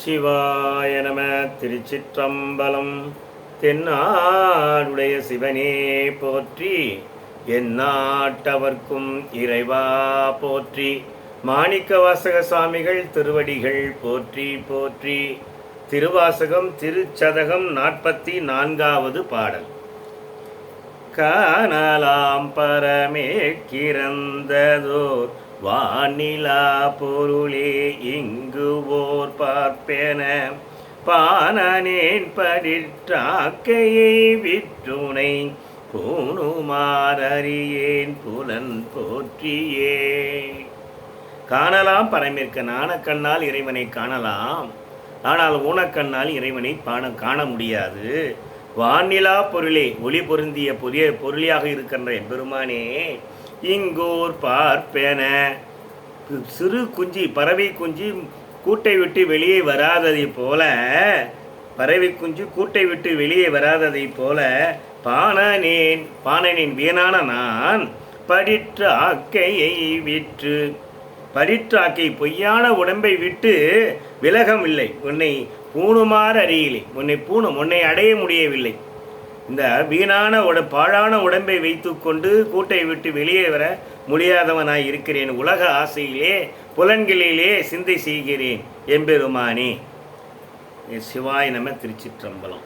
சிவாய நம. திருச்சிற்றம்பலம். தென்னாடுடைய சிவனே போற்றி, எந்நாட்டவர்க்கும் இறைவா போற்றி. மாணிக்க வாசக சாமிகள் திருவடிகள் போற்றி போற்றி. திருவாசகம் திருச்சதகம் 44வது பாடல். காணலாம் பரமே கிறந்ததோர் வானிலா பொருளே இங்கு ஓர் பார்ப்பென பானேன் படிற்றாக்கையை விற்றுனை பூணுமாறியேன் புலன் போற்றியே. காணலாம் பரமேற்க, நாணக்கண்ணால் இறைவனை காணலாம், ஆனால் ஊனக்கண்ணால் இறைவனை காண முடியாது. வானிலா பொருளே, ஒளி பொருந்திய புதிய பொருளியாக இருக்கின்ற பெருமானே, இங்கோர் பார்ப்பென, சிறு குஞ்சு பறவை குஞ்சு கூட்டை விட்டு வெளியே வராததை போல, பறவை குஞ்சு கூட்டை விட்டு வெளியே வராததை போல பானேன் வீணான நான் படிற்ற ஆக்கையை விற்று, படிற்றாக்கை பொய்யான உடம்பை விட்டு விலகமில்லை. உன்னை பூணுமாறு அறியலை, உன்னை அடைய முடியவில்லை. இந்த வீணான பாழான உடம்பை வைத்து கொண்டு கூட்டை விட்டு வெளியே வர முடியாதவனாய் இருக்கிறேன். உலக ஆசையிலே புலன்களிலே சிந்தை செய்கிறேன் எம்பெருமானே. சிவாய நம. திருச்சிற்றம்பலம்.